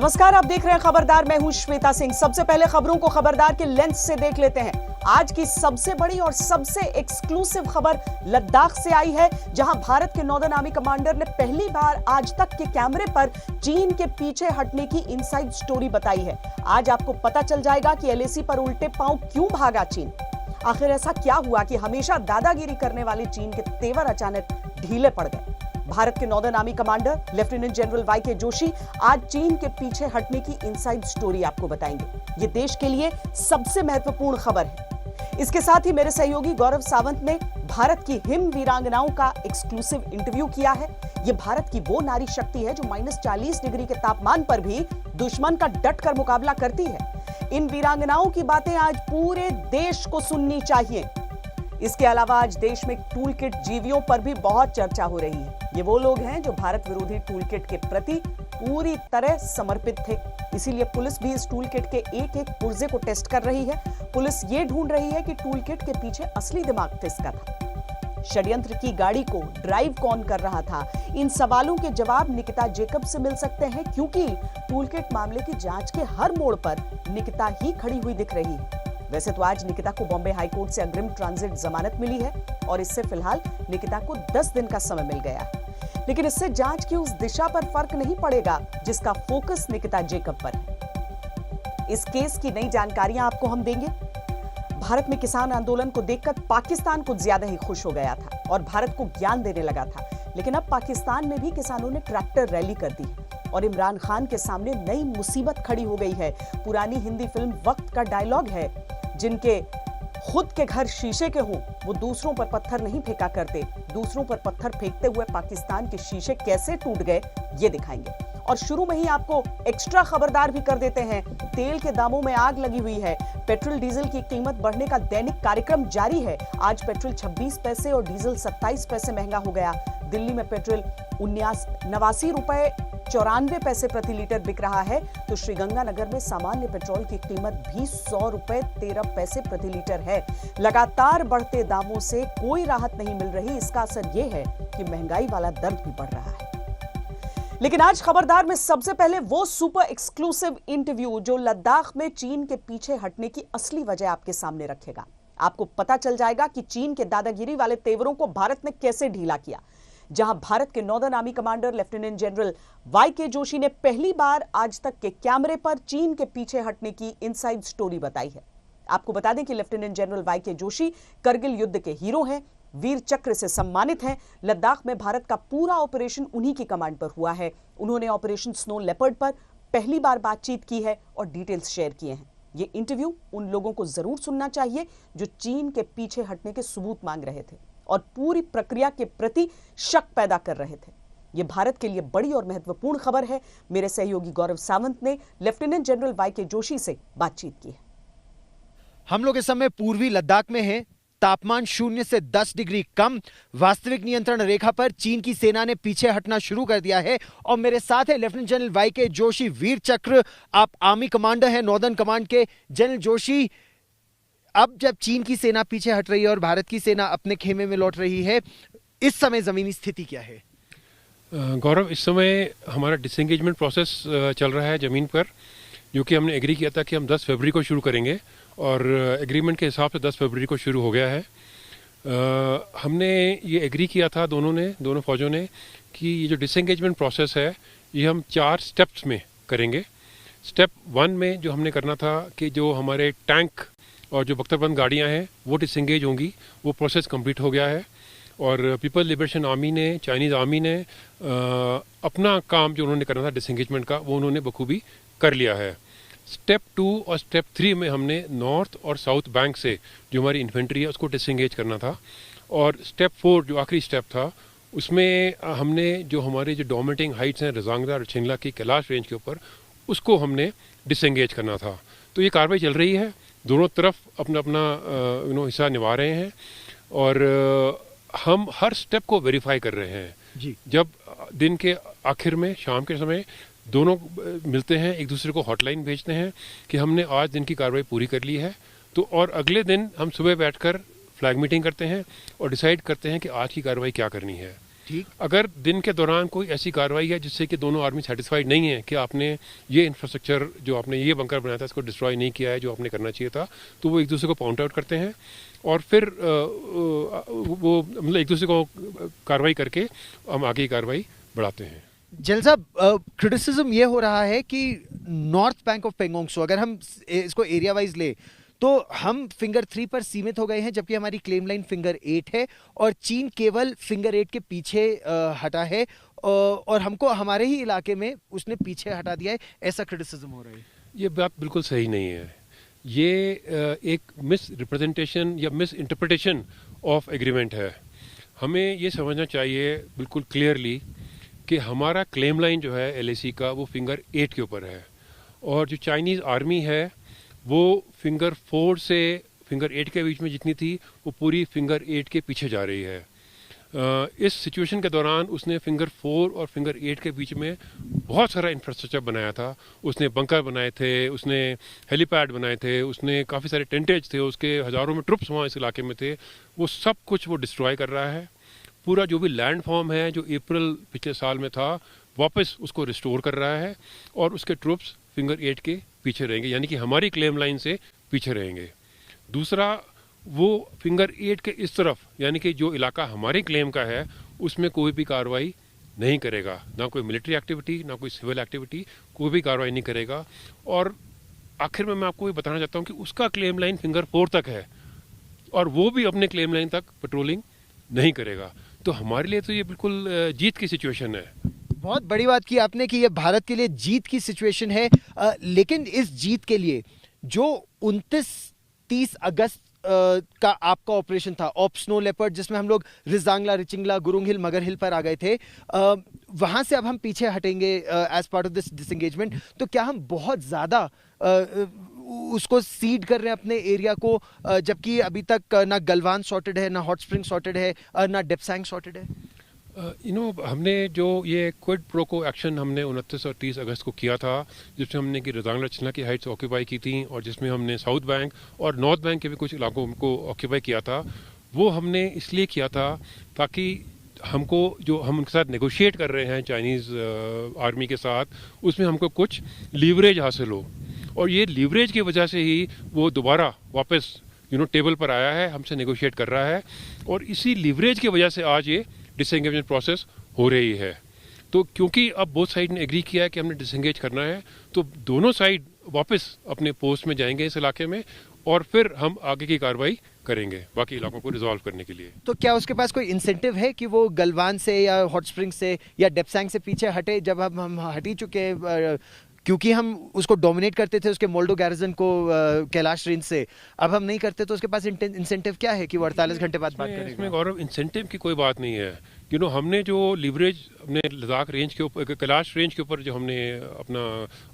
नमस्कार, आप देख रहे हैं खबरदार। मैं हूं श्वेता सिंह। सबसे पहले खबरों को खबरदार के लेंस से देख लेते हैं। आज की सबसे बड़ी और सबसे एक्सक्लूसिव खबर लद्दाख से आई है, जहां भारत के नॉर्दर्न आर्मी कमांडर ने पहली बार आज तक के कैमरे पर चीन के पीछे हटने की इनसाइड स्टोरी बताई है। आज आपको पता चल जाएगा कि एलएसी पर उल्टे पांव क्यों भागा चीन। आखिर ऐसा क्या हुआ कि हमेशा दादागिरी करने वाले चीन के तेवर अचानक ढीले पड़ गए। भारत के northern army commander lieutenant general Y K. Joshi आज चीन के पीछे हटने की इनसाइड स्टोरी आपको बताएंगे। ये देश के लिए सबसे महत्वपूर्ण खबर है। इसके साथ ही मेरे सहयोगी गौरव सावंत ने भारत की हिम वीरांगनाओं का एक्सक्लूसिव इंटरव्यू किया है। ये भारत की वो नारी शक्ति है जो -40 डिग्री के तापमान पर भी दुश्मन का डटकर मुकाबला करती है। इन वीरांगनाओं की बातें आज पूरे देश को सुननी चाहिए। इसके अलावा आज देश में टूल किट जीवियों पर भी बहुत चर्चा हो रही है। ये वो लोग हैं जो भारत विरोधी टूल किट के प्रति पूरी तरह समर्पित थे। इसीलिए पुलिस भी इस टूल किट के एक एक पुर्जे को टेस्ट कर रही है। पुलिस ये ढूंढ रही है कि टूल किट के पीछे असली दिमाग किसका था। षड्यंत्र की गाड़ी को ड्राइव कौन कर रहा था? इन सवालों के जवाब निकिता जेकब से मिल सकते हैं, क्योंकि टूल किट मामले की जांच के हर मोड़ पर निकिता ही खड़ी हुई दिख रही है। वैसे तो आज निकिता को बॉम्बे हाईकोर्ट से अग्रिम ट्रांजिट जमानत मिली है और इससे फिलहाल निकिता को 10 दिन का समय मिल गया है। लेकिन इससे जांच की उस दिशा पर फर्क नहीं पड़ेगा जिसका फोकस निकिता जेकब पर है। इस केस की नई जानकारियां आपको हम देंगे। भारत में किसान आंदोलन को देखकर पाकिस्तान कुछ ज्यादा ही खुश हो गया था और भारत को ज्ञान देने लगा था। लेकिन अब पाकिस्तान में भी किसानों ने ट्रैक्टर रैली कर दी है और इमरान खान के सामने नई मुसीबत खड़ी हो गई है। पुरानी हिंदी फिल्म वक्त का डायलॉग है, जिनके खुद के घर शीशे के हों वो दूसरों पर पत्थर नहीं फेंका करते। दूसरों पर पत्थर फेंकते हुए पाकिस्तान के शीशे कैसे टूट गए ये दिखाएंगे। और शुरू में ही आपको एक्स्ट्रा खबरदार भी कर देते हैं। तेल के दामों में आग लगी हुई है। पेट्रोल डीजल की कीमत बढ़ने का दैनिक कार्यक्रम जारी है। आज पेट्रोल 26 पैसे और डीजल 27 पैसे महंगा हो गया। दिल्ली में पेट्रोल 89 रुपए 94 पैसे प्रति लीटर बिक रहा है, तो श्रीगंगानगर में सामान्य पेट्रोल की कीमत भी 100 रुपए 13 पैसे प्रति लीटर है। लगातार बढ़ते दामों से कोई राहत नहीं मिल रही। इसका असर यह है कि महंगाई वाला दर्द भी बढ़ रहा है। लेकिन आज खबरदार में सबसे पहले वो सुपर एक्सक्लूसिव इंटरव्यू जो लद्दाख में चीन के पीछे हटने की असली वजह आपके सामने रखेगा। आपको पता चल जाएगा कि चीन के दादागिरी वाले तेवरों को भारत ने कैसे ढीला किया। जहां भारत के northern army commander lieutenant general Y K. Joshi ने पहली बार आज तक के कैमरे पर चीन के पीछे हटने की इनसाइड स्टोरी बताई है। आपको बता दें कि lieutenant general Y K. Joshi Kargil युद्ध के हीरो हैं, वीर चक्र से सम्मानित हैं। लद्दाख में भारत का पूरा ऑपरेशन उन्हीं की कमांड पर हुआ है। उन्होंने ऑपरेशन स्नो लेपर्ड पर पहली बार बातचीत की है और डिटेल्स शेयर किए हैं। ये इंटरव्यू उन लोगों को जरूर सुनना चाहिए जो चीन के पीछे हटने के सबूत मांग रहे थे और पूरी प्रक्रिया के प्रति शक पैदा कर रहे थे। यह भारत के लिए बड़ी और महत्वपूर्ण खबर है। मेरे सहयोगी गौरव सावंत ने लेफ्टिनेंट जनरल वाई.के. जोशी से बातचीत की है। हम लोग इस समय पूर्वी लद्दाख में हैं। तापमान 0 से 10 डिग्री कम। वास्तविक नियंत्रण रेखा पर चीन की सेना ने पीछे हटना शुरू कर दिया है और मेरे साथ है लेफ्टिनेंट जनरल वाई.के. जोशी, वीर चक्र। आप आर्मी कमांडर हैं नॉर्दर्न कमांड के। जनरल जोशी, अब जब चीन की सेना पीछे हट रही है और भारत की सेना अपने खेमे में लौट रही है, इस समय जमीनी स्थिति क्या है? गौरव, इस समय हमारा डिसएंगेजमेंट प्रोसेस चल रहा है ज़मीन पर, जो कि हमने एग्री किया था कि हम 10 फरवरी को शुरू करेंगे और एग्रीमेंट के हिसाब से 10 फरवरी को शुरू हो गया है। हमने ये एग्री किया था दोनों फौजों ने कि ये जो डिसएंगेजमेंट प्रोसेस है ये हम 4 स्टेप्स में करेंगे। स्टेप 1 में जो हमने करना था कि जो हमारे टैंक और जो बख्तरबंद गाड़ियां हैं वो डिसएंगेज होंगी, वो प्रोसेस कंप्लीट हो गया है। और पीपल लिबरेशन आर्मी ने, चाइनीज़ आर्मी ने अपना काम जो उन्होंने करना था डिसएंगेजमेंट का, वो उन्होंने बखूबी कर लिया है। स्टेप 2 और स्टेप 3 में हमने नॉर्थ और साउथ बैंक से जो हमारी इन्फेंट्री है उसको डिसएंगेज करना था। और स्टेप 4 जो आखिरी स्टेप था, उसमें हमने जो हमारे जो डोमिनेटिंग हाइट्स हैं रजांगदार और छिंगला की कैलाश रेंज के ऊपर, उसको हमने डिसएंगेज करना था। तो ये कार्रवाई चल रही है। दोनों तरफ अपना अपना हिस्सा निभा रहे हैं और हम हर स्टेप को वेरीफाई कर रहे हैं जी। जब दिन के आखिर में शाम के समय दोनों मिलते हैं, एक दूसरे को हॉटलाइन भेजते हैं कि हमने आज दिन की कार्रवाई पूरी कर ली है, तो और अगले दिन हम सुबह बैठकर फ्लैग मीटिंग करते हैं और डिसाइड करते हैं कि आज की कार्रवाई क्या करनी है। ठीक। अगर दिन के दौरान कोई ऐसी कार्रवाई है जिससे कि दोनों आर्मी सेटिस्फाइड नहीं है कि आपने ये इंफ्रास्ट्रक्चर जो आपने ये बंकर बनाया था इसको डिस्ट्रॉय नहीं किया है जो आपने करना चाहिए था, तो वो एक दूसरे को पॉइंट आउट करते हैं और फिर वो मतलब एक दूसरे को कार्रवाई करके हम आगे की कार्रवाई बढ़ाते हैं। जनरल साहब, क्रिटिसिज्म ये हो रहा है कि नॉर्थ बैंक ऑफ पेंगोंग सो अगर हम इसको एरिया वाइज ले तो हम फिंगर 3 पर सीमित हो गए हैं, जबकि हमारी क्लेम लाइन फिंगर 8 है और चीन केवल फिंगर 8 के पीछे हटा है और हमको हमारे ही इलाके में उसने पीछे हटा दिया है, ऐसा क्रिटिसिज्म हो रहा है। ये बात बिल्कुल सही नहीं है। ये एक मिस रिप्रेजेंटेशन या मिस इंटरप्रिटेशन ऑफ एग्रीमेंट है। हमें ये समझना चाहिए बिल्कुल क्लियरली कि हमारा क्लेम लाइन जो है LAC का वो फिंगर 8 के ऊपर है और जो चाइनीज़ आर्मी है वो फिंगर 4 से फिंगर 8 के बीच में जितनी थी वो पूरी फिंगर 8 के पीछे जा रही है। इस सिचुएशन के दौरान उसने फिंगर 4 और फिंगर 8 के बीच में बहुत सारा इंफ्रास्ट्रक्चर बनाया था। उसने बंकर बनाए थे, उसने हेलीपैड बनाए थे, उसने काफ़ी सारे टेंटेज थे, उसके हज़ारों में ट्रुप्स वहाँ इस इलाके में थे। वो सब कुछ वो डिस्ट्रॉय कर रहा है। पूरा जो भी लैंड फॉर्म है जो अप्रैल पिछले साल में था वापस उसको रिस्टोर कर रहा है और उसके ट्रुप्स फिंगर 8 के पीछे रहेंगे, यानी कि हमारी क्लेम लाइन से पीछे रहेंगे। दूसरा, वो फिंगर 8 के इस तरफ यानी कि जो इलाका हमारे क्लेम का है उसमें कोई भी कार्रवाई नहीं करेगा, ना कोई मिलिट्री एक्टिविटी ना कोई सिविल एक्टिविटी, कोई भी कार्रवाई नहीं करेगा। और आखिर में मैं आपको ये बताना चाहता हूँ कि उसका क्लेम लाइन फिंगर 4 तक है और वो भी अपने क्लेम लाइन तक पेट्रोलिंग नहीं करेगा। तो हमारे लिए तो ये बिल्कुल जीत की सिचुएशन है। बहुत बड़ी बात की आपने कि ये भारत के लिए जीत की सिचुएशन है, लेकिन इस जीत के लिए जो 29-30 अगस्त का आपका ऑपरेशन था ऑप स्नो लेपर्ड, जिसमें हम लोग रिजांगला, रिचिंगला, गुरुंग हिल, मगर हिल पर आ गए थे, वहां से अब हम पीछे हटेंगे as part of this disengagement. तो क्या हम बहुत ज्यादा उसको सीड कर रहे हैं अपने एरिया को, जबकि अभी तक ना गलवान सॉर्टेड है, ना हॉट स्प्रिंग सॉर्टेड है, ना डेप्सैंग सॉर्टेड है? हमने जो ये क्विड प्रो को एक्शन हमने 29 और 30 अगस्त को किया था, जिसमें हमने कि रिजांगला चिन्ना की हाइट्स ऑक्यूपाई की थी और जिसमें हमने साउथ बैंक और नॉर्थ बैंक के भी कुछ इलाकों को ऑक्यूपाई किया था, वो हमने इसलिए किया था ताकि हमको जो हम उनके साथ नेगोशिएट कर रहे हैं चाइनीज़ आर्मी के साथ, उसमें हमको कुछ लीवरेज हासिल हो और ये लीवरेज की वजह से ही वो दोबारा वापस टेबल पर आया है, हमसे नेगोशिएट कर रहा है और इसी लीवरेज की वजह से आज ये डिसएंगेजमेंट प्रोसेस हो रही है। तो क्योंकि अब बोथ साइड ने एग्री किया है कि हमने डिसएंगेज करना है, तो दोनों साइड वापस अपने पोस्ट में जाएंगे इस इलाके में और फिर हम आगे की कार्रवाई करेंगे बाकी इलाकों को रिजॉल्व करने के लिए। तो क्या उसके पास कोई इंसेंटिव है कि वो गलवान से या हॉट स्प्रिंग से या डेप्सैंग से पीछे हटे, जब हम हट ही चुके हैं? क्योंकि हम उसको डोमिनेट करते थे उसके मोल्डो गैरिजन को कैलाश रेंज से, अब हम नहीं करते, तो उसके पास इंसेंटिव क्या है कि वो 48 घंटे बाद बात करेगा? इसमें गौरव इंसेंटिव की कोई बात नहीं है। हमने जो लीवरेज अपने लद्दाख रेंज के ऊपर, कैलाश रेंज के ऊपर जो हमने अपना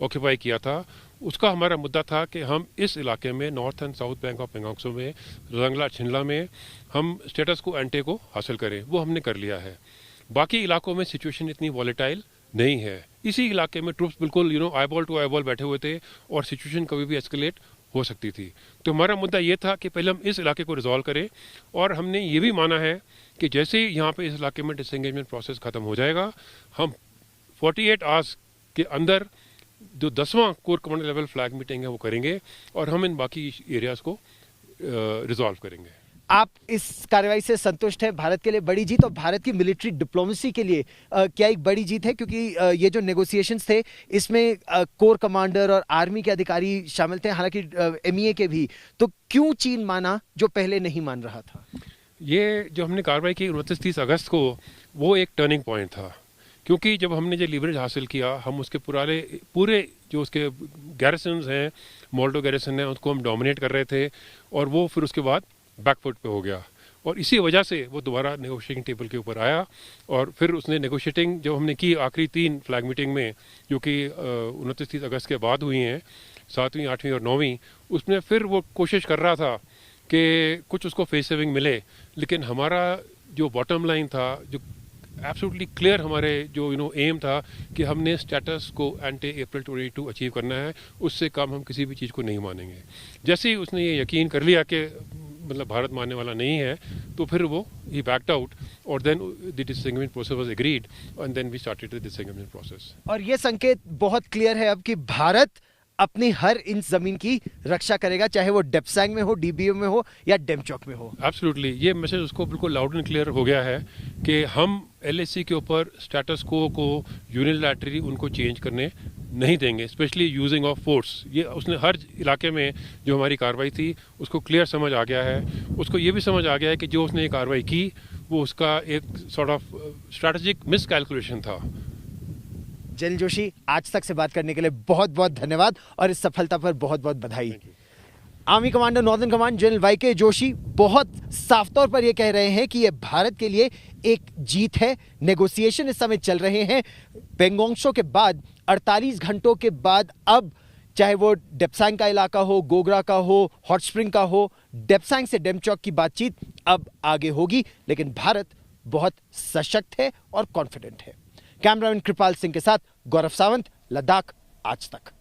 ऑक्यूपाई किया था, उसका हमारा मुद्दा था कि हम इस इलाके में north and south bank of Pangong Tso में, रंगला छिंदला में हम स्टेटस को एंटे को हासिल करें, वो हमने कर लिया है। बाकी इलाकों में सिचुएशन इतनी वॉलेटाइल नहीं है। इसी इलाके में ट्रुप्स बिल्कुल आईबॉल टू आईबॉल बैठे हुए थे और सिचुएशन कभी भी एस्केलेट हो सकती थी। तो हमारा मुद्दा ये था कि पहले हम इस इलाके को रिजॉल्व करें और हमने ये भी माना है कि जैसे ही यहाँ पे इस इलाके में डिसएंगेजमेंट प्रोसेस खत्म हो जाएगा, हम 48 आवर्स के अंदर जो 10वां corps commander level flag meeting है वो करेंगे और हम इन बाकी एरियाज को रिजॉल्व करेंगे। आप इस कार्रवाई से संतुष्ट हैं? भारत के लिए बड़ी जीत और भारत की मिलिट्री डिप्लोमेसी के लिए क्या एक बड़ी जीत है? क्योंकि ये जो नेगोशिएशंस थे इसमें कोर कमांडर और आर्मी के अधिकारी शामिल थे, हालांकि MEA के भी। तो क्यों चीन माना जो पहले नहीं मान रहा था? ये जो हमने कार्रवाई की 29-30 अगस्त को, वो एक टर्निंग पॉइंट था, क्योंकि जब हमने जो लीवरेज हासिल किया, हम उसके पूरे जो उसके गैरिसन्स हैं, मोल्डो गैरिसन है, उसको हम डोमिनेट कर रहे थे और वो फिर उसके बाद बैकफुट पे हो गया और इसी वजह से वो दोबारा नेगोशिएटिंग टेबल के ऊपर आया और फिर उसने नेगोशिएटिंग जो हमने की आखिरी 3 फ्लैग मीटिंग में, जो कि 29-30 अगस्त के बाद हुई हैं, 7वीं, 8वीं और 9वीं, उसमें फिर वो कोशिश कर रहा था कि कुछ उसको फेस सेविंग मिले, लेकिन हमारा जो बॉटम लाइन था, जो एब्सोल्युटली क्लियर हमारे जो एम था कि हमने स्टेटस को एंटे अप्रैल 22 अचीव करना है, उससे कम हम किसी भी चीज़ को नहीं मानेंगे। जैसे ही उसने ये यकीन कर लिया कि मतलब भारत मानने वाला नहीं है, तो फिर वो ही बैक्ड आउट और then the disengagement process was agreed and then we started the disengagement process. और ये संकेत बहुत क्लियर है अब कि भारत अपनी हर इंच जमीन की रक्षा करेगा, चाहे वो डेप्सैंग में हो, डीबीओ में हो या डेमचौक में हो। एब्सोल्युटली, ये मैसेज उसको बिल्कुल लाउड एंड क्लियर हो गया है कि हम एलएसी के ऊपर स्टेटस को यूनिलैटरली उनको चेंज करने नहीं देंगे, स्पेशली यूजिंग ऑफ फोर्स। ये उसने हर इलाके में जो हमारी कार्रवाई थी उसको क्लियर समझ आ गया है। उसको ये भी समझ आ गया है कि जो उसने ये कार्रवाई की वो उसका एक सॉर्ट ऑफ स्ट्रैटेजिक मिसकैलकुलेशन था। जनरल जोशी, आज तक से बात करने के लिए बहुत बहुत धन्यवाद और इस सफलता पर बहुत बहुत बधाई। Army commander northern command general Y K Joshi बहुत साफ तौर पर यह कह रहे हैं कि यह भारत के लिए एक जीत है। नेगोशिएशन इस समय चल रहे हैं। पेंगोंग त्सो के बाद 48 घंटों के बाद अब चाहे वो डेप्सैंग का इलाका हो, गोगरा का हो, हॉट स्प्रिंग का हो, डेप्सैंग से डेमचौक की बातचीत अब आगे होगी, लेकिन भारत बहुत सशक्त है और कॉन्फिडेंट है। कैमरामैन कृपाल सिंह के साथ गौरव सावंत, लद्दाख आज तक।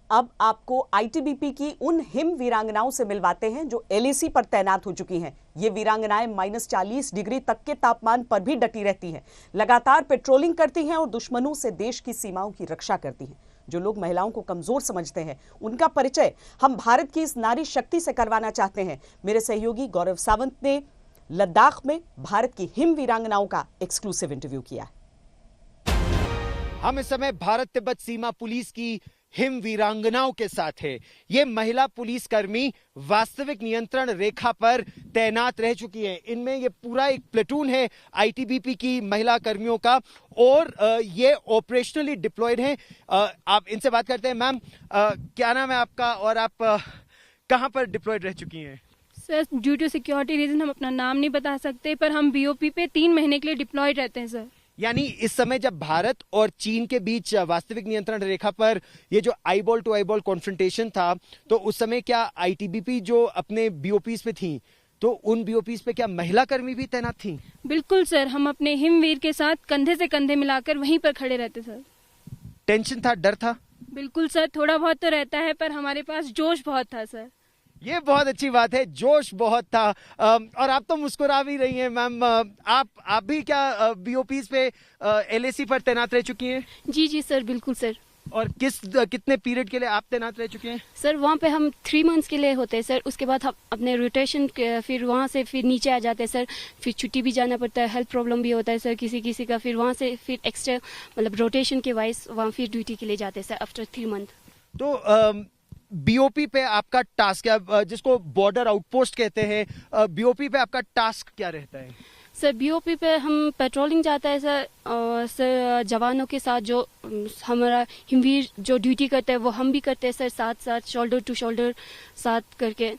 अब आपको आईटीबीपी की उन हिम वीरांगनाओं से मिलवाते हैं जो एलएसी पर तैनात हो चुकी हैं। ये वीरांगनाएं -40 डिग्री तक के तापमान पर भी डटी रहती हैं, लगातार पेट्रोलिंग करती हैं और दुश्मनों से देश की सीमाओं की रक्षा करती हैं। जो लोग महिलाओं को कमजोर समझते हैं, उनका परिचय हम भारत की इस नारी शक्ति से करवाना चाहते हैं। मेरे सहयोगी गौरव सावंत ने लद्दाख में भारत की हिम वीरांगनाओं का एक्सक्लूसिव इंटरव्यू किया। हम इस समय भारत तिब्बत सीमा पुलिस की हिम वीरांगनाओं के साथ है। ये महिला पुलिसकर्मी वास्तविक नियंत्रण रेखा पर तैनात रह चुकी हैं। इनमें ये पूरा एक प्लेटून है आईटीबीपी की महिला कर्मियों का और ये ऑपरेशनली डिप्लॉयड हैं। आप इनसे बात करते हैं। मैम, क्या नाम है आपका और आप कहां पर डिप्लॉयड रह चुकी हैं? Sir, due to security reason हम अपना नाम नहीं बता सकते, पर हम बीओपी पे 3 महीने के लिए डिप्लॉयड रहते हैं सर। यानी इस समय जब भारत और चीन के बीच वास्तविक नियंत्रण रेखा पर ये जो आईबॉल टू आईबॉल कॉन्फ्रंटेशन था, तो उस समय क्या आईटीबीपी जो अपने बीओपीज पे थी, तो उन बीओपीज पे क्या महिला कर्मी भी तैनात थी? बिल्कुल सर, हम अपने हिमवीर के साथ कंधे से कंधे मिलाकर वहीं पर खड़े रहते सर। टेंशन था, डर था? बिल्कुल सर, थोड़ा बहुत तो रहता है, पर हमारे पास जोश बहुत था सर। ये बहुत अच्छी बात है, जोश बहुत था। और आप तो मुस्कुरा भी रही हैं मैम। आप भी क्या बीओपीज पे एलएसी पर तैनात रह चुकी हैं? जी सर, बिल्कुल सर। और कितने पीरियड के लिए आप तैनात रह चुके हैं? सर, वहाँ पे हम 3 मंथ्स के लिए होते हैं सर। उसके बाद हम अपने रोटेशन फिर वहाँ से फिर नीचे आ जाते हैं सर। फिर छुट्टी भी जाना पड़ता है, हेल्थ प्रॉब्लम भी होता है सर किसी का। फिर वहाँ से फिर एक्स्ट्रा मतलब रोटेशन के वाइज वहाँ फिर ड्यूटी के लिए जाते हैं सर आफ्टर 3 मंथ। तो बीओपी पे आपका टास्क क्या, जिसको बॉर्डर आउटपोस्ट कहते हैं, बीओपी पे आपका टास्क क्या रहता है? सर, बीओपी पे हम पेट्रोलिंग जाता है सर, और सर जवानों के साथ जो हमारा हिमवीर जो ड्यूटी करते हैं वो हम भी करते हैं सर, साथ शोल्डर टू शोल्डर साथ करके।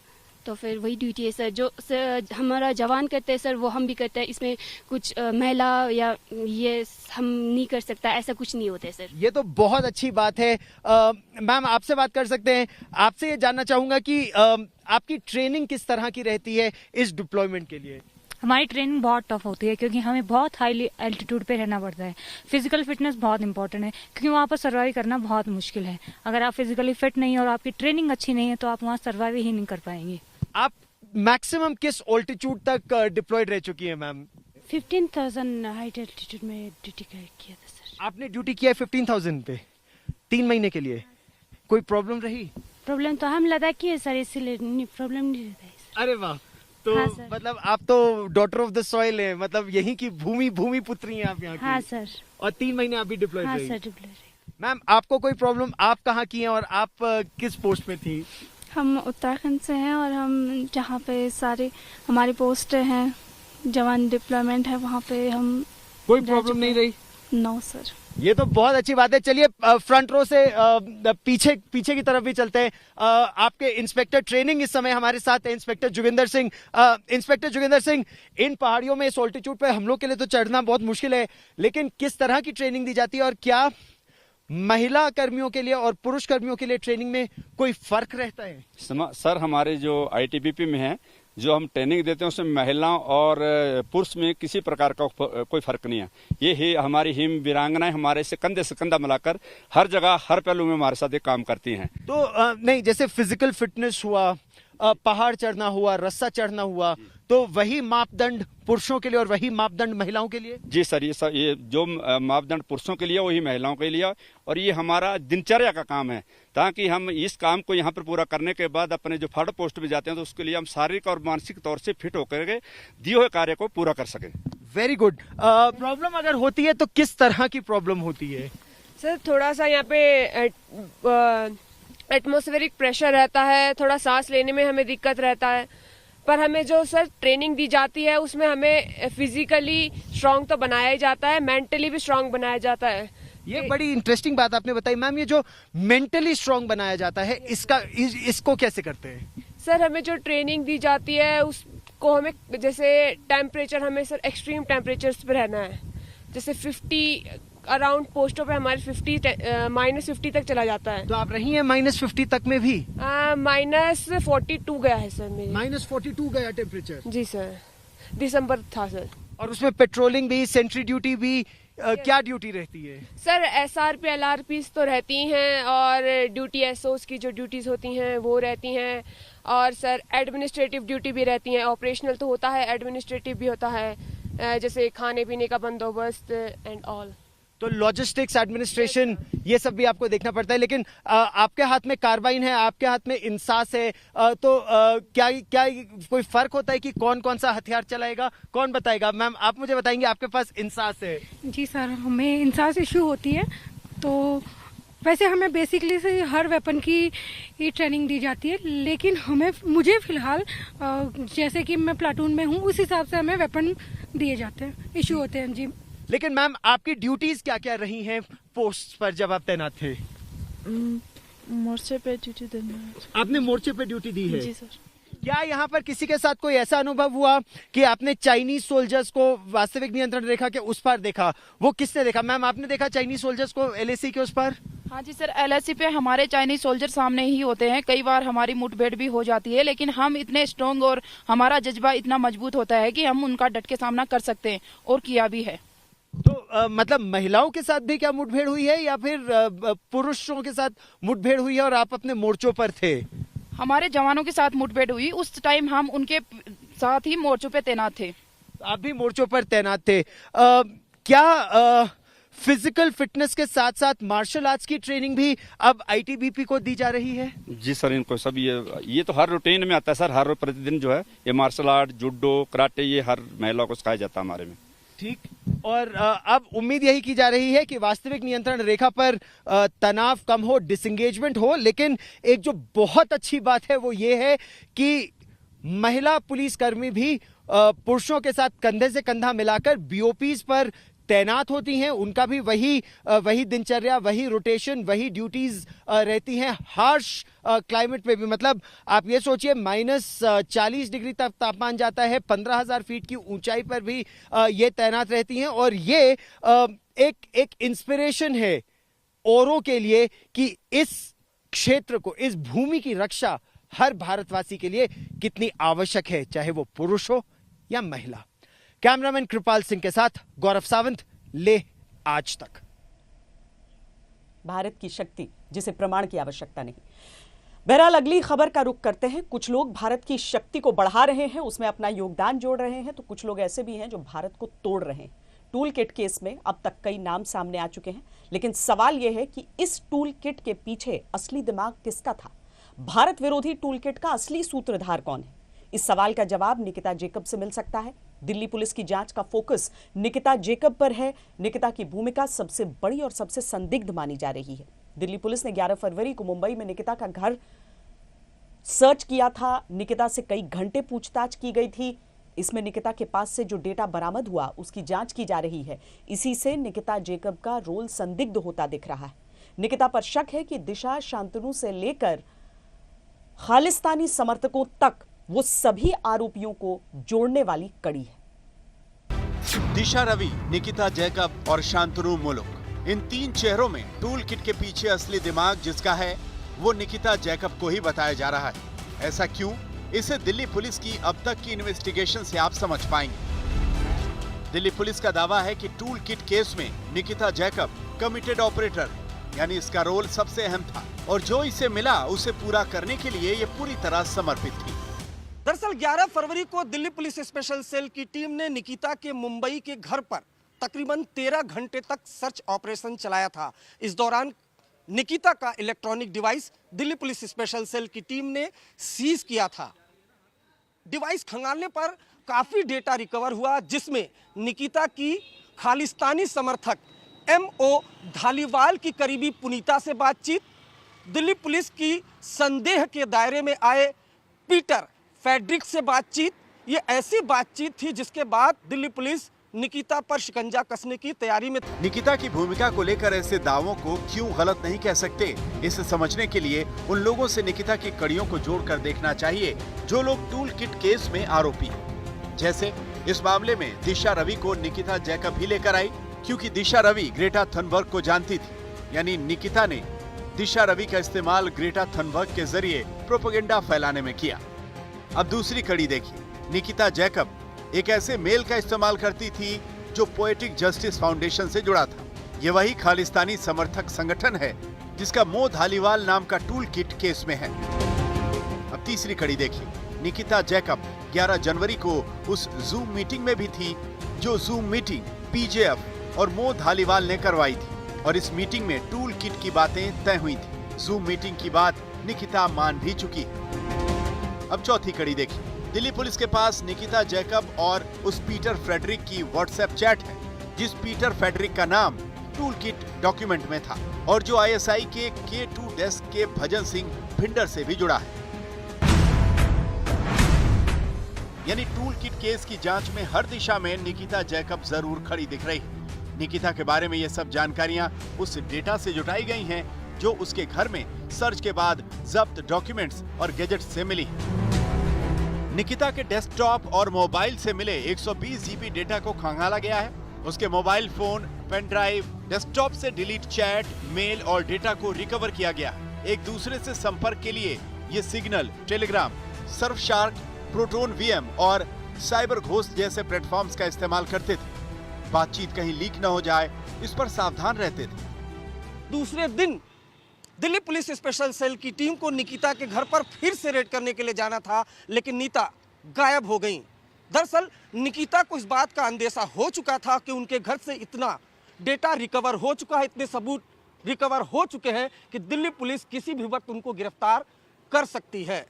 तो फिर वही ड्यूटी है सर, जो सर हमारा जवान करते हैं सर वो हम भी करते हैं। इसमें कुछ महिला या ये हम नहीं कर सकता, ऐसा कुछ नहीं होता है सर। ये तो बहुत अच्छी बात है। मैम, आपसे बात कर सकते हैं? आपसे ये जानना चाहूंगा कि आपकी ट्रेनिंग किस तरह की रहती है इस डिप्लॉयमेंट के लिए? हमारी ट्रेनिंग बहुत टफ होती है क्योंकि हमें बहुत हाई एल्टीट्यूड पे रहना पड़ता है। फिजिकल फिटनेस बहुत इंपॉर्टेंट है क्योंकि वहाँ पर सर्वाइव करना बहुत मुश्किल है। अगर आप फिजिकली फिट नहीं और आपकी ट्रेनिंग अच्छी नहीं है तो आप वहाँ सर्वाइव ही नहीं कर पाएंगे। आप मैक्सिमम किस ऑल्टीट्यूड तक डिप्लॉयड रह चुकी है मैम? 15,000 हाइट एल्टीट्यूड में ड्यूटी किया था सर। आपने ड्यूटी किया है 15,000 पे 3 महीने के लिए? कोई प्रॉब्लम रही? प्रॉब्लम तो हम लद्दाख की है सर, इसलिए प्रॉब्लम नहीं रहता है। अरे वाह, तो हाँ मतलब आप तो डॉटर ऑफ द सॉइल है, मतलब यहीं की भूमि पुत्री हैं आप यहाँ की। हाँ सर। और 3 महीने आप भी डिप्लॉयड रही? हाँ सर, डिप्लॉयड। मैम, आपको कोई प्रॉब्लम? आप कहाँ की हैं और आप किस पोस्ट पे थी? हम उत्तराखंड से हैं और हम जहाँ पे सारे हमारी पोस्ट हैं, जवान डिप्लॉयमेंट है, वहाँ पे हम। कोई प्रॉब्लम नहीं रही? No sir. ये तो बहुत अच्छी बात है। चलिए फ्रंट रो से पीछे की तरफ भी चलते हैं। आपके इंस्पेक्टर ट्रेनिंग इस समय हमारे साथ है, इंस्पेक्टर जोगिंदर सिंह। इंस्पेक्टर जोगिंदर सिंह, इन पहाड़ियों में इस ऑल्टीट्यूड पे हम लोग के लिए तो चढ़ना बहुत मुश्किल है, लेकिन किस तरह की ट्रेनिंग दी जाती है और क्या महिला कर्मियों के लिए और पुरुष कर्मियों के लिए ट्रेनिंग में कोई फर्क रहता है? सर, हमारे जो आईटीबीपी में है, जो हम ट्रेनिंग देते हैं उसमें महिलाओं और पुरुष में किसी प्रकार का कोई फर्क नहीं है। ये ही हमारी हिम वीरांगनाएं हमारे से कंधा मिलाकर हर जगह हर पहलू में हमारे साथ ये काम करती हैं। तो नहीं, जैसे फिजिकल फिटनेस हुआ, पहाड़ चढ़ना हुआ, रस्सा चढ़ना हुआ, तो वही मापदंड पुरुषों के लिए और वही मापदंड महिलाओं के लिए? जी सर, ये जो मापदंड पुरुषों के लिए वही महिलाओं के लिए, और ये हमारा दिनचर्या का काम है, ताकि हम इस काम को यहाँ पर पूरा करने के बाद अपने जो फर्ड पोस्ट में जाते हैं तो उसके लिए हम शारीरिक और मानसिक तौर से फिट होकर के दिए हुए कार्य को पूरा कर सकें। Very good. प्रॉब्लम अगर होती है तो किस तरह की प्रॉब्लम होती है? सर थोड़ा सा यहाँ पे एटमॉस्फेरिक प्रेशर रहता है, थोड़ा सांस लेने में हमें दिक्कत रहता है, पर हमें जो सर ट्रेनिंग दी जाती है उसमें हमें फिजिकली स्ट्रांग तो बनाया ही जाता है, मेंटली भी स्ट्रांग बनाया जाता है। ये बड़ी इंटरेस्टिंग बात आपने बताई मैम। ये जो मेंटली स्ट्रांग बनाया जाता है इसको कैसे करते हैं? सर हमें जो ट्रेनिंग दी जाती है उसको हमें जैसे टेम्परेचर, हमें सर एक्सट्रीम टेम्परेचर्स पे रहना है, जैसे 50 अराउंड पोस्टों पे हमारे -50 तक चला जाता है। तो आप रही हैं -50 तक में भी? -42 गया है सर मेरी। -42 गया टेम्परेचर? जी सर, दिसंबर था सर। और उसमें पेट्रोलिंग भी, सेंट्री ड्यूटी भी, क्या ड्यूटी रहती है? सर SRP LRPs तो रहती हैं, और ड्यूटी SOs की जो ड्यूटीज होती हैं वो रहती हैं, और सर एडमिनिस्ट्रेटिव ड्यूटी भी रहती है। ऑपरेशनल तो होता है, एडमिनिस्ट्रेटिव भी होता है, जैसे खाने पीने का बंदोबस्त एंड ऑल। तो लॉजिस्टिक्स, एडमिनिस्ट्रेशन, ये सब भी आपको देखना पड़ता है। लेकिन आपके हाथ में कार्बाइन है, आपके हाथ में इंसास है, तो क्या कोई फर्क होता है कि कौन कौन सा हथियार चलाएगा? कौन बताएगा? मैम आप मुझे बताएंगे, आपके पास इंसास है। जी सर, हमें इंसास इशू होती है, तो वैसे हमें बेसिकली से हर वेपन की ट्रेनिंग दी जाती है, लेकिन मुझे फिलहाल जैसे कि मैं प्लाटून में हूँ उस हिसाब से हमें वेपन दिए जाते हैं, इशू होते हैं। जी। लेकिन मैम आपकी ड्यूटीज क्या क्या रही हैं पोस्ट पर जब आप तैनात थे? मोर्चे पे ड्यूटी देना है। आपने मोर्चे पे ड्यूटी दी है? जी सर। क्या यहाँ पर किसी के साथ कोई ऐसा अनुभव हुआ कि आपने चाइनीज सोल्जर्स को वास्तविक नियंत्रण रेखा के उस पार देखा? वो किसने देखा? मैम आपने देखा चाइनीज सोल्जर्स को LAC के उस पार? हाँ जी सर, LAC पे हमारे चाइनीज सोल्जर सामने ही होते हैं। कई बार हमारी मुठभेड़ भी हो जाती है, लेकिन हम इतने स्ट्रॉन्ग और हमारा जज्बा इतना मजबूत होता है कि हम उनका डट के सामना कर सकते हैं, और किया भी है। तो मतलब महिलाओं के साथ भी क्या मुठभेड़ हुई है, या फिर पुरुषों के साथ मुठभेड़ हुई है और आप अपने मोर्चों पर थे? हमारे जवानों के साथ मुठभेड़ हुई, उस टाइम हम उनके साथ ही मोर्चों पे तैनात थे। आप भी मोर्चों पर तैनात थे। क्या फिजिकल फिटनेस के साथ साथ मार्शल आर्ट्स की ट्रेनिंग भी अब ITBP को दी जा रही है? जी सर, इनको सब ये तो हर रूटीन में आता है सर। हर प्रतिदिन जो है ये मार्शल आर्ट, जुडो, कराटे, ये हर महिला को सिखाया जाता है हमारे में। ठीक। और अब उम्मीद यही की जा रही है कि वास्तविक नियंत्रण रेखा पर तनाव कम हो, डिसएंगेजमेंट हो। लेकिन एक जो बहुत अच्छी बात है वो ये है कि महिला पुलिसकर्मी भी पुरुषों के साथ कंधे से कंधा मिलाकर BOPs पर तैनात होती हैं। उनका भी वही दिनचर्या, वही रोटेशन, वही ड्यूटीज रहती हैं। हार्श क्लाइमेट पे भी, मतलब आप ये सोचिए -40 डिग्री तक तापमान जाता है, 15,000 फीट की ऊंचाई पर भी ये तैनात रहती हैं। और ये एक इंस्पिरेशन है औरों के लिए कि इस क्षेत्र को, इस भूमि की रक्षा हर भारतवासी के लिए कितनी आवश्यक है, चाहे वो पुरुष हो या महिला। कैमरामैन कृपाल सिंह के साथ गौरव सावंत, लेह आज तक। भारत की शक्ति जिसे प्रमाण की आवश्यकता नहीं। बहरहाल अगली खबर का रुख करते हैं। कुछ लोग भारत की शक्ति को बढ़ा रहे हैं, उसमें अपना योगदान जोड़ रहे हैं, तो कुछ लोग ऐसे भी हैं जो भारत को तोड़ रहे हैं। टूल किट केस में अब तक कई नाम सामने आ चुके हैं, लेकिन सवाल यह है कि इस टूल किट के पीछे असली दिमाग किसका था? भारत विरोधी टूल किट का असली सूत्रधार कौन है? इस सवाल का जवाब निकिता जेकब से मिल सकता है। दिल्ली पुलिस की जांच का फोकस निकिता जेकब पर है। निकिता की भूमिका सबसे बड़ी और सबसे संदिग्ध मानी जा रही है। दिल्ली पुलिस ने 11 फरवरी को मुंबई में निकिता का घर सर्च किया था। निकिता से कई घंटे पूछताछ की गई थी। इसमें निकिता के पास से जो डेटा बरामद हुआ उसकी जांच की जा रही है। इसी से निकिता जेकब का रोल संदिग्ध होता दिख रहा है। निकिता पर शक है कि दिशा, शांतनु से लेकर खालिस्तानी समर्थकों तक वो सभी आरोपियों को जोड़ने वाली कड़ी है। दिशा रवि, निकिता जैकब और शांतनु मुलुक, इन 3 चेहरों में टूल किट के पीछे असली दिमाग जिसका है वो निकिता जैकब को ही बताया जा रहा है। ऐसा क्यों? इसे दिल्ली पुलिस की अब तक की इन्वेस्टिगेशन से आप समझ पाएंगे। दिल्ली पुलिस का दावा है कि टूल किट केस में निकिता जैकब कमिटेड ऑपरेटर, यानी इसका रोल सबसे अहम था और जो इसे मिला उसे पूरा करने के लिए ये पूरी तरह समर्पित थी। दरअसल 11 फरवरी को दिल्ली पुलिस स्पेशल सेल की टीम ने निकिता के मुंबई के घर पर तकरीबन 13 घंटे तक सर्च ऑपरेशन चलाया था। इस दौरान निकिता का electronic device Delhi police special cell की टीम ने सीज किया था। डिवाइस खंगालने पर काफी डेटा रिकवर हुआ, जिसमें निकिता की खालिस्तानी समर्थक MO धालीवाल की करीबी पुनीता से बातचीत, दिल्ली पुलिस की संदेह के दायरे में आए पीटर फेडरिक से बातचीत। ये ऐसी बातचीत थी जिसके बाद दिल्ली पुलिस निकिता पर शिकंजा कसने की तैयारी में थी। निकिता की भूमिका को लेकर ऐसे दावों को क्यों गलत नहीं कह सकते, इसे समझने के लिए उन लोगों से निकिता की कड़ियों को जोड़कर देखना चाहिए जो लोग टूल किट केस में आरोपी हैं। जैसे इस मामले में दिशा रवि को निकिता जैकब ही लेकर आई, क्योंकि दिशा रवि ग्रेटा थनबर्ग को जानती थी। यानी निकिता ने दिशा रवि का इस्तेमाल ग्रेटा थनबर्ग के जरिए प्रोपेगेंडा फैलाने में किया। अब दूसरी कड़ी देखिए, निकिता जैकब एक ऐसे मेल का इस्तेमाल करती थी जो पोएटिक जस्टिस फाउंडेशन से जुड़ा था। ये वही खालिस्तानी समर्थक संगठन है जिसका मो धालीवाल नाम का टूल किट केस में है। अब तीसरी कड़ी देखिए, निकिता जैकब 11 जनवरी को उस जूम मीटिंग में भी थी जो जूम मीटिंग PJF और मो धालीवाल ने करवाई थी और इस मीटिंग में टूल किट की बातें तय हुई थी। जूम मीटिंग की बात निकिता मान भी चुकी है। अब चौथी कड़ी देखिए, दिल्ली पुलिस के पास निकिता जैकब और उस पीटर फ्रेडरिक की व्हाट्सएप चैट है, जिस पीटर फ्रेडरिक का नाम टूल किट डॉक्यूमेंट में था और जो ISI के K2 डेस्क के भजन सिंह भिंडर से भी जुड़ा है। यानी टूल किट केस की जांच में हर दिशा में निकिता जैकब जरूर खड़ी दिख रही है। निकिता के बारे में ये सब जानकारियां उस डेटा से जुटाई गई हैं जो उसके घर में सर्च के बाद जब्त डॉक्यूमेंट्स और गैजेट से मिली। निकिता के डेस्कटॉप और मोबाइल से मिले 120 GB डेटा को खंगाला गया है। उसके mobile phone, pen drive, desktop से डिलीट चैट, मेल और डेटा को रिकवर किया गया। एक दूसरे से संपर्क के लिए ये Signal, Telegram, Surfshark, Proton VM और साइबर घोस्ट जैसे प्लेटफॉर्म्स का इस्तेमाल करते थे। बातचीत कहीं लीक न हो जाए, इस पर सावधान रहते थे। दूसरे दिन दिल्ली पुलिस स्पेशल सेल की टीम को निकिता के घर पर फिर से रेड करने के लिए जाना था, लेकिन नीता गायब हो गई। दरअसल निकिता को इस बात का अंदेशा हो चुका था कि उनके घर से इतना डेटा रिकवर हो चुका है, इतने सबूत रिकवर हो चुके हैं कि दिल्ली पुलिस किसी भी वक्त उनको गिरफ्तार कर सकती है।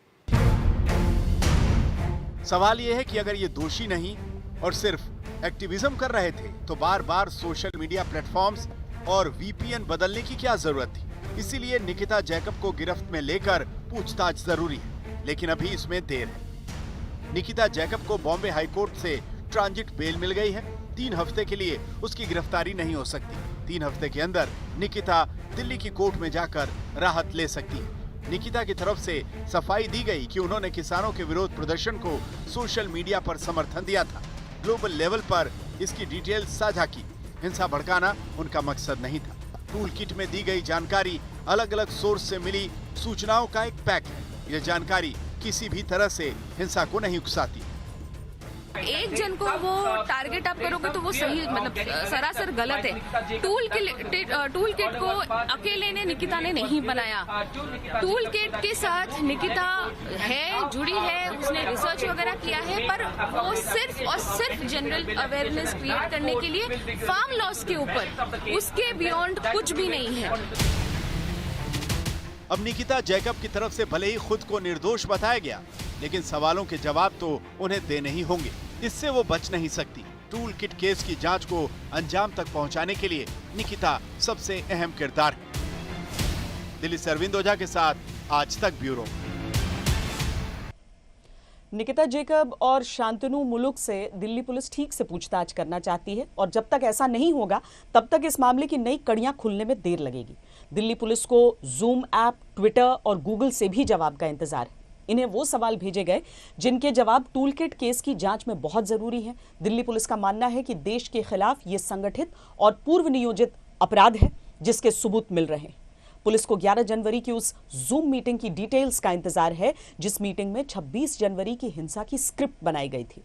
सवाल यह है कि अगर ये दोषी नहीं और सिर्फ एक्टिविज्म कर रहे थे तो बार बार सोशल मीडिया प्लेटफॉर्म्स और VPN बदलने की क्या जरूरत थी। इसीलिए निकिता जैकब को गिरफ्त में लेकर पूछताछ जरूरी है, लेकिन अभी इसमें देर है। निकिता जैकब को बॉम्बे हाईकोर्ट से ट्रांजिट बेल मिल गई है। 3 हफ्ते के लिए उसकी गिरफ्तारी नहीं हो सकती। 3 हफ्ते के अंदर निकिता दिल्ली की कोर्ट में जाकर राहत ले सकती है। निकिता की तरफ से सफाई दी गई कि उन्होंने किसानों के विरोध प्रदर्शन को सोशल मीडिया पर समर्थन दिया था। ग्लोबल लेवल पर इसकी डिटेल साझा की। हिंसा भड़काना उनका मकसद नहीं था। टूल किट में दी गई जानकारी अलग अलग सोर्स से मिली सूचनाओं का एक पैक है। यह जानकारी किसी भी तरह से हिंसा को नहीं उकसाती। एक जन को वो टारगेट आप करोगे तो वो सही मतलब सरासर गलत है। टूल किट को अकेले ने निकिता ने नहीं बनाया। टूल किट के साथ निकिता है, जुड़ी है, उसने रिसर्च वगैरह किया है, पर वो सिर्फ और सिर्फ जनरल अवेयरनेस क्रिएट करने के लिए फार्म लॉस के ऊपर, उसके बियॉन्ड कुछ भी नहीं है। अब निकिता जैकब की तरफ से भले ही खुद को निर्दोष बताया गया, लेकिन सवालों के जवाब तो उन्हें देने ही होंगे। इससे वो बच नहीं सकती। टूल किट केस की जांच को अंजाम तक पहुंचाने के लिए निकिता सबसे अहम किरदार है। दिल्ली से अरविंद ओझा के साथ आज तक ब्यूरो। निकिता जैकब और शांतनु मुलुक से दिल्ली पुलिस ठीक से पूछताछ करना चाहती है और जब तक ऐसा नहीं होगा तब तक इस मामले की नई कड़ियां खुलने में देर लगेगी। दिल्ली पुलिस को जूम ऐप, ट्विटर और गूगल से भी जवाब का इंतजार है। इन्हें वो सवाल भेजे गए जिनके जवाब टूल किट केस की जांच में बहुत जरूरी है। दिल्ली पुलिस का मानना है कि देश के खिलाफ ये संगठित और पूर्व नियोजित अपराध है जिसके सबूत मिल रहे हैं। पुलिस को 11 जनवरी की उस जूम मीटिंग की डिटेल्स का इंतजार है जिस मीटिंग में 26 जनवरी की हिंसा की स्क्रिप्ट बनाई गई थी।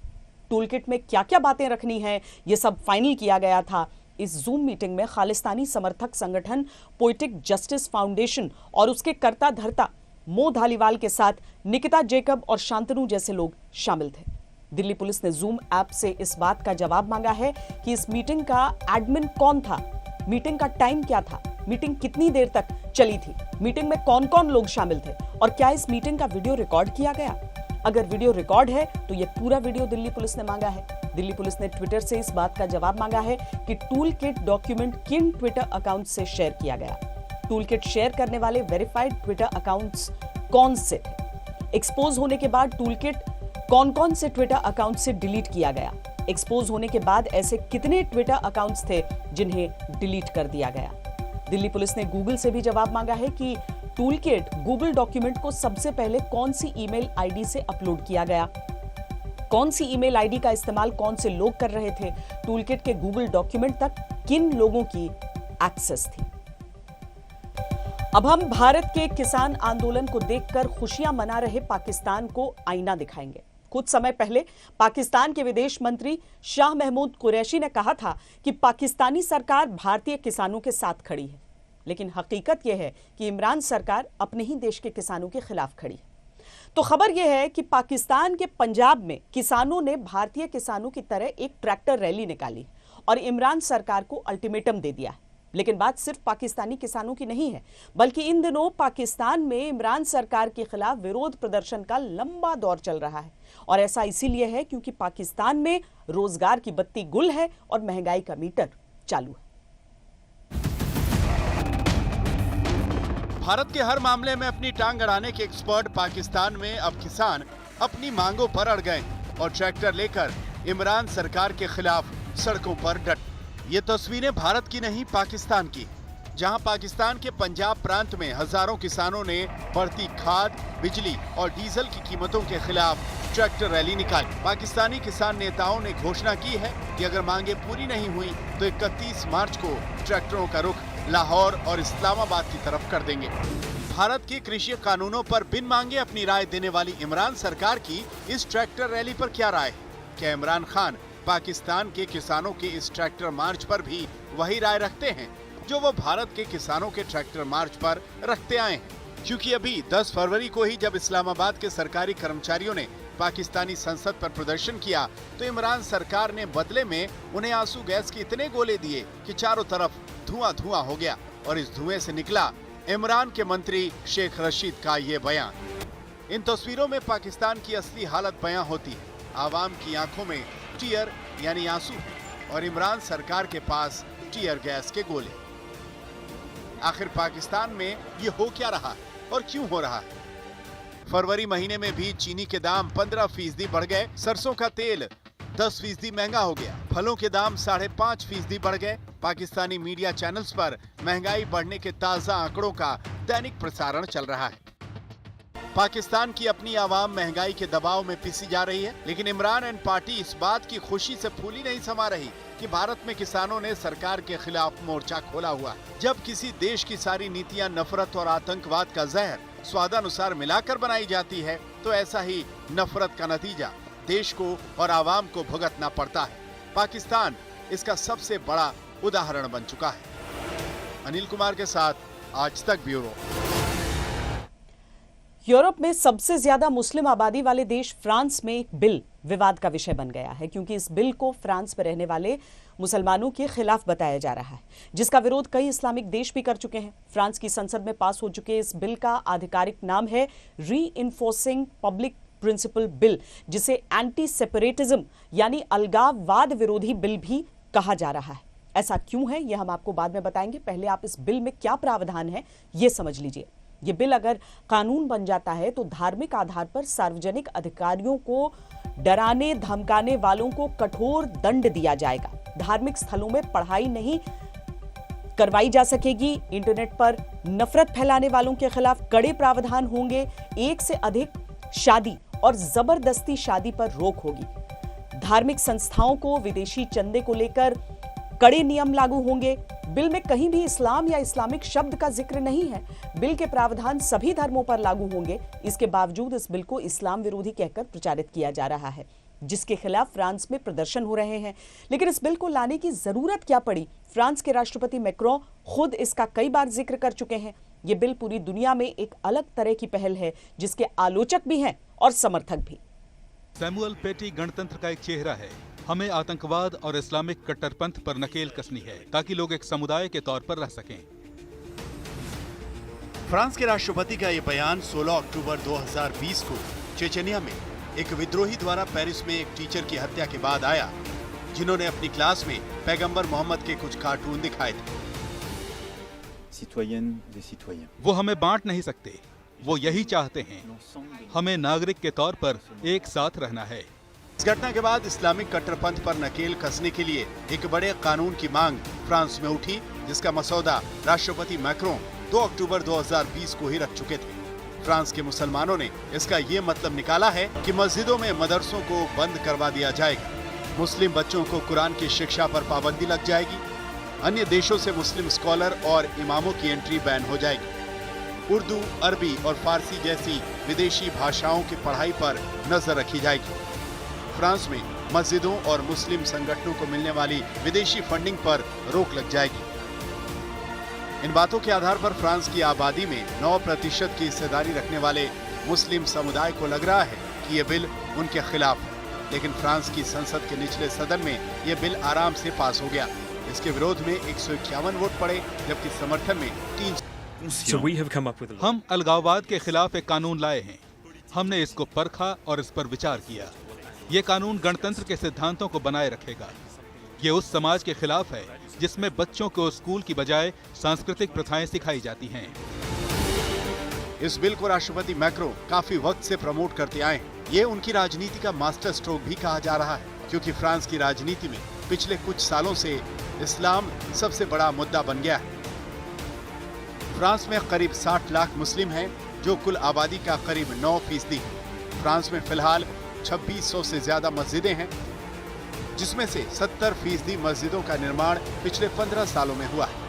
टूल किट में क्या क्या बातें रखनी है ये सब फाइनल किया गया था। इस जूम मीटिंग में खालिस्तानी समर्थक संगठन पोएटिक जस्टिस फाउंडेशन और उसके कर्ता धर्ता मो धालीवाल के साथ निकिता जैकब और शांतनु जैसे लोग शामिल थे। दिल्ली पुलिस ने जूम ऐप से इस बात का जवाब मांगा है कि इस मीटिंग का एडमिन कौन था, मीटिंग का टाइम क्या था, मीटिंग कितनी देर तक चली थी, मीटिंग में कौन कौन लोग शामिल थे और क्या इस मीटिंग का वीडियो रिकॉर्ड किया गया। अगर वीडियो रिकॉर्ड है तो यह पूरा वीडियो दिल्ली पुलिस ने मांगा है। दिल्ली पुलिस ने ट्विटर से इस बात का जवाब मांगा है कि टूल किट डॉक्यूमेंट किन ट्विटर अकाउंट से शेयर किया गया। टूल किट शेयर करने वाले वेरीफाइड ट्विटर अकाउंट्स कौन से थे। एक्सपोज होने के बाद टूल किट कौन कौन से ट्विटर अकाउंट से डिलीट किया गया। एक्सपोज होने के बाद ऐसे कितने ट्विटर अकाउंट्स थे जिन्हें डिलीट कर दिया गया। दिल्ली पुलिस ने गूगल से भी जवाब मांगा है कि टूल किट गूगल डॉक्यूमेंट को सबसे पहले कौन सी ईमेल आईडी से अपलोड किया गया, कौन सी ईमेल आईडी का इस्तेमाल कौन से लोग कर रहे थे, टूल किट के गूगल डॉक्यूमेंट तक किन लोगों की एक्सेस थी। अब हम भारत के किसान आंदोलन को देखकर खुशियां मना रहे पाकिस्तान को आईना दिखाएंगे। कुछ समय पहले पाकिस्तान के विदेश मंत्री शाह महमूद कुरैशी ने कहा था कि पाकिस्तानी सरकार भारतीय किसानों के साथ खड़ी है, लेकिन हकीकत यह है कि इमरान सरकार अपने ही देश के किसानों के खिलाफ खड़ी है। तो खबर यह है कि पाकिस्तान के पंजाब में किसानों ने भारतीय किसानों की तरह एक ट्रैक्टर रैली निकाली और इमरान सरकार को अल्टीमेटम दे दिया है। लेकिन बात सिर्फ पाकिस्तानी किसानों की नहीं है, बल्कि इन दिनों पाकिस्तान में इमरान सरकार के खिलाफ विरोध प्रदर्शन का लंबा दौर चल रहा है और ऐसा इसीलिए है क्योंकि पाकिस्तान में रोजगार की बत्ती गुल है और महंगाई का मीटर चालू है। भारत के हर मामले में अपनी टांग अड़ाने के एक्सपर्ट पाकिस्तान में अब किसान अपनी मांगों पर अड़ गए और ट्रैक्टर लेकर इमरान सरकार के खिलाफ सड़कों पर डटे। ये तस्वीरें भारत की नहीं पाकिस्तान की, जहां पाकिस्तान के पंजाब प्रांत में हजारों किसानों ने बढ़ती खाद, बिजली और डीजल की कीमतों के खिलाफ ट्रैक्टर रैली निकाली। पाकिस्तानी किसान नेताओं ने घोषणा की है कि अगर मांगे पूरी नहीं हुई तो 31 मार्च को ट्रैक्टरों का रुख लाहौर और इस्लामाबाद की तरफ कर देंगे। भारत के कृषि कानूनों पर बिन मांगे अपनी राय देने वाली इमरान सरकार की इस ट्रैक्टर रैली पर क्या राय है? क्या इमरान खान पाकिस्तान के किसानों के इस ट्रैक्टर मार्च पर भी वही राय रखते हैं जो वो भारत के किसानों के ट्रैक्टर मार्च पर रखते आए हैं? क्योंकि अभी 10 फरवरी को ही जब इस्लामाबाद के सरकारी कर्मचारियों ने पाकिस्तानी संसद पर प्रदर्शन किया तो इमरान सरकार ने बदले में उन्हें आंसू गैस के इतने गोले दिए कि चारों तरफ धुआं हो गया और इस धुएं से निकला इमरान के मंत्री शेख रशीद का ये बयान। इन तस्वीरों में पाकिस्तान की असली हालत बयां होती है। आवाम की आंखों में टीयर यानी आंसू और इमरान सरकार के पास टीयर गैस के गोले। आखिर पाकिस्तान में ये हो क्या रहा है और क्यों हो रहा है? फरवरी महीने में भी चीनी के दाम 15% बढ़ गए, सरसों का तेल 10% महंगा हो गया, फलों के दाम 5.5% बढ़ गए। पाकिस्तानी मीडिया चैनल्स पर महंगाई बढ़ने के ताजा आंकड़ों का दैनिक प्रसारण चल रहा है। पाकिस्तान की अपनी आवाम महंगाई के दबाव में पिसी जा रही है, लेकिन इमरान एंड पार्टी इस बात की खुशी से फूली नहीं समा रही कि भारत में किसानों ने सरकार के खिलाफ मोर्चा खोला हुआ। जब किसी देश की सारी नीतियां नफरत और आतंकवाद का जहर स्वादानुसार मिलाकर बनाई जाती है तो ऐसा ही नफरत का नतीजा देश को और आवाम को भुगतना पड़ता है। पाकिस्तान इसका सबसे बड़ा उदाहरण बन चुका है। अनिल कुमार के साथ आज तक ब्यूरो। यूरोप में सबसे ज्यादा मुस्लिम आबादी वाले देश फ्रांस में एक बिल विवाद का विषय बन गया है, क्योंकि इस बिल को फ्रांस में रहने वाले मुसलमानों के खिलाफ बताया जा रहा है, जिसका विरोध कई इस्लामिक देश भी कर चुके हैं। फ्रांस की संसद में पास हो चुके इस बिल का आधिकारिक नाम है रीइंफोर्सिंग पब्लिक प्रिंसिपल बिल, जिसे एंटी सेपरेटिज्म यानी अलगाववाद विरोधी बिल भी कहा जा रहा है। ऐसा क्यों है यह हम आपको बाद में बताएंगे। पहले आप इस बिल में क्या प्रावधान है ये समझ लीजिए। ये बिल अगर कानून बन जाता है तो धार्मिक आधार पर सार्वजनिक अधिकारियों को डराने धमकाने वालों को कठोर दंड दिया जाएगा। धार्मिक स्थलों में पढ़ाई नहीं करवाई जा सकेगी। इंटरनेट पर नफरत फैलाने वालों के खिलाफ कड़े प्रावधान होंगे। एक से अधिक शादी और जबरदस्ती शादी पर रोक होगी। धार्मिक संस्थाओं को विदेशी चंदे को लेकर कड़े नियम लागू होंगे। बिल में कहीं भी इस्लाम या इस्लामिक शब्द का जिक्र नहीं है। बिल के प्रावधान सभी धर्मों पर लागू होंगे। इसके बावजूद इस बिल को इस्लाम विरोधी कहकर प्रचारित किया जा रहा है। जिसके खिलाफ फ्रांस में प्रदर्शन हो रहे हैं। लेकिन इस बिल को लाने की जरूरत क्या पड़ी? फ्रांस के राष्ट्रपति मैक्रों खुद इसका कई बार जिक्र कर चुके हैं। ये बिल पूरी दुनिया में एक अलग तरह की पहल है, जिसके आलोचक भी हैं और समर्थक भी। सैमुअल पेटी गणतंत्र का एक चेहरा है। हमें आतंकवाद और इस्लामिक कट्टरपंथ पर नकेल कसनी है ताकि लोग एक समुदाय के तौर पर रह सकें। फ्रांस के राष्ट्रपति का ये बयान 16 अक्टूबर 2020 को चेचनिया में एक विद्रोही द्वारा पेरिस में एक टीचर की हत्या के बाद आया, जिन्होंने अपनी क्लास में पैगंबर मोहम्मद के कुछ कार्टून दिखाए थे। वो हमें बांट नहीं सकते, वो यही चाहते हैं। हमें नागरिक के तौर पर एक साथ रहना है। इस घटना के बाद इस्लामिक कट्टरपंथ पर नकेल कसने के लिए एक बड़े कानून की मांग फ्रांस में उठी, जिसका मसौदा राष्ट्रपति मैक्रों 2 अक्टूबर 2020 को ही रख चुके थे। फ्रांस के मुसलमानों ने इसका ये मतलब निकाला है कि मस्जिदों में मदरसों को बंद करवा दिया जाएगा, मुस्लिम बच्चों को कुरान की शिक्षा पर पाबंदी लग जाएगी, अन्य देशों से मुस्लिम स्कॉलर और इमामों की एंट्री बैन हो जाएगी, उर्दू, अरबी और फारसी जैसी विदेशी भाषाओं की पढ़ाई पर नजर रखी जाएगी। फ्रांस में मस्जिदों और मुस्लिम संगठनों को मिलने वाली विदेशी फंडिंग पर रोक लग जाएगी। इन बातों के आधार पर फ्रांस की आबादी में 9% की हिस्सेदारी रखने वाले मुस्लिम समुदाय को लग रहा है कि ये बिल उनके खिलाफ है। लेकिन फ्रांस की संसद के निचले सदन में ये बिल आराम से पास हो गया। इसके विरोध में 151 वोट पड़े, जबकि समर्थन में 300। हम अलगाववाद के खिलाफ एक कानून लाए हैं। हमने इसको परखा और इस पर विचार किया। ये कानून गणतंत्र के सिद्धांतों को बनाए रखेगा। ये उस समाज के खिलाफ है जिसमें बच्चों को स्कूल की बजाय सांस्कृतिक प्रथाएं सिखाई जाती हैं। इस बिल को राष्ट्रपति मैक्रों काफी वक्त से प्रमोट करते आए हैं। ये उनकी राजनीति का मास्टर स्ट्रोक भी कहा जा रहा है, क्योंकि फ्रांस की राजनीति में पिछले कुछ सालों से इस्लाम सबसे बड़ा मुद्दा बन गया है। फ्रांस में करीब 60 लाख मुस्लिम हैं, जो कुल आबादी का करीब 9% है। फ्रांस में फिलहाल 2600 से ज्यादा मस्जिदें हैं, जिसमें से 70% मस्जिदों का निर्माण पिछले 15 सालों में हुआ है।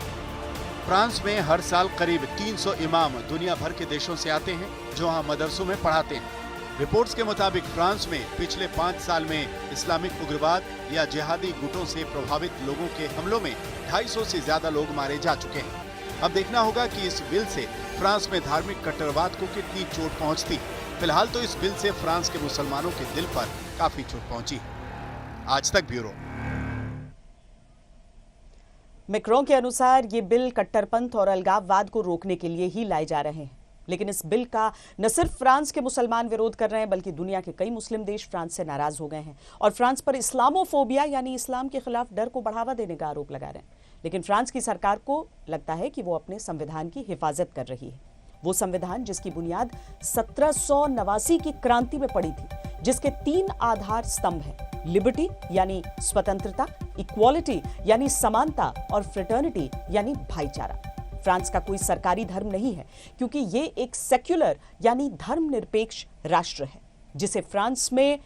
फ्रांस में हर साल करीब 300 इमाम दुनिया भर के देशों से आते हैं, जो वहाँ मदरसों में पढ़ाते हैं। रिपोर्ट्स के मुताबिक फ्रांस में पिछले 5 साल में इस्लामिक उग्रवाद या जिहादी गुटों से प्रभावित लोगों के हमलों में 250 से ज्यादा लोग मारे जा चुके हैं। अब देखना होगा कि इस बिल से फ्रांस में धार्मिक कट्टरवाद को कितनी चोट पहुंचती है। फिलहाल तो इस बिल से फ्रांस के मुसलमानों के दिल पर काफी चोट पहुंची है। आज तक ब्यूरो। मैक्रों के अनुसार ये बिल कट्टरपंथ और अलगाववाद को रोकने के लिए ही लाए जा रहे हैं। लेकिन इस बिल का न सिर्फ फ्रांस के मुसलमान विरोध कर रहे हैं, बल्कि दुनिया के कई मुस्लिम देश फ्रांस से नाराज हो गए हैं और फ्रांस पर इस्लामोफोबिया यानी इस्लाम के खिलाफ डर को बढ़ावा देने का आरोप लगा रहे हैं। लेकिन फ्रांस की सरकार को लगता है कि वो अपने संविधान की हिफाजत कर रही है। वो संविधान जिसकी बुनियाद 1789 की क्रांति में पड़ी थी, जिसके 3 आधार स्तंभ हैं: लिबर्टी यानी स्वतंत्रता, इक्वालिटी यानी समानता और फ्रेटर्निटी यानी भाईचारा। फ्रांस का कोई सरकारी धर्म नहीं है, क्योंकि ये एक सेक्युलर यानी धर्मनिरपेक्ष राष्ट्र है, जिसे फ्रांस में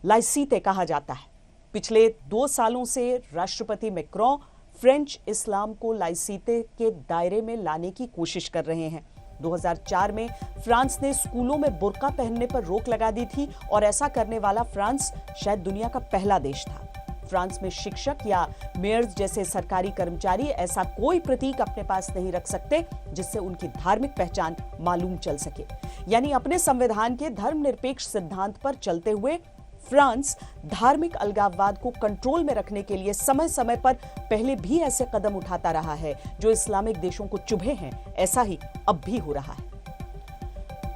लाइसीते कहा जाता है। पिछले 2 सालों से राष्ट्रपति मैक्रों फ्रेंच इस्लाम को लाइसीते के दायरे में लाने की कोशिश कर रहे हैं। 2004 में फ्रांस ने स्कूलों में बुर्का पहनने पर रोक लगा दी थी और ऐसा करने वाला फ्रांस शायद दुनिया का पहला देश था। फ्रांस में शिक्षक या मेयर्स जैसे सरकारी कर्मचारी ऐसा कोई प्रतीक अपने पास नहीं रख सकते जिससे उनकी धार्मिक पहचान मालूम चल सके। यानी अपने संविधान के धर्मनिरपेक्ष सिद्धांत पर चलते हुए फ्रांस धार्मिक अलगाववाद को कंट्रोल में रखने के लिए समय समय पर पहले भी ऐसे कदम उठाता रहा है जो इस्लामिक देशों को चुभे हैं। ऐसा ही अब भी हो रहा है।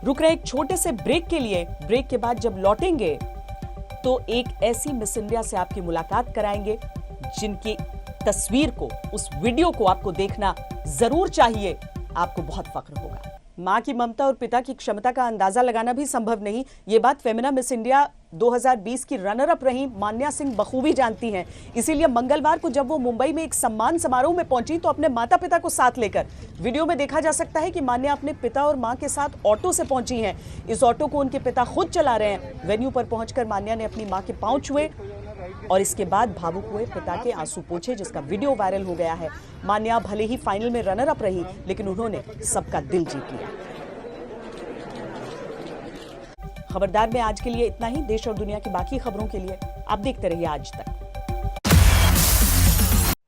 रुक रहे एक छोटे से ब्रेक के लिए। ब्रेक के बाद जब लौटेंगे तो एक ऐसी मिस इंडिया से आपकी मुलाकात कराएंगे जिनकी तस्वीर को, उस वीडियो को आपको देखना जरूर चाहिए। आपको बहुत फख्र होगा। मां की ममता और पिता की क्षमता का अंदाजा लगाना भी संभव नहीं, ये बात फेमिना मिस इंडिया 2020 की रनर अप रही मान्या सिंह बखूबी जानती हैं। इसीलिए मंगलवार को जब वो मुंबई में एक सम्मान समारोह में पहुंची तो अपने माता पिता को साथ लेकर, वीडियो में देखा जा सकता है कि मान्या अपने पिता और मां के साथ ऑटो से पहुंची हैं। इस ऑटो को उनके पिता खुद चला रहे हैं। वेन्यू पर पहुंचकर मान्या ने अपनी मां के पांव छुए और इसके बाद भावुक हुए पिता के आंसू पोंछे, जिसका वीडियो वायरल हो गया है। मान्या भले ही फाइनल में रनर अप रही, लेकिन उन्होंने सबका दिल जीत लिया। खबरदार में आज के लिए इतना ही। देश और दुनिया की बाकी खबरों के लिए आप देखते रहिए आज तक।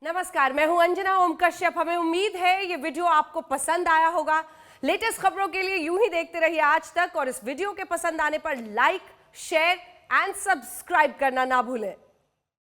नमस्कार, मैं हूं अंजना ओम कश्यप। हमें उम्मीद है ये वीडियो आपको पसंद आया होगा। लेटेस्ट खबरों के लिए यूं ही देखते रहिए आज तक, और इस वीडियो के पसंद आने पर लाइक, शेयर एंड सब्सक्राइब करना ना भूलें।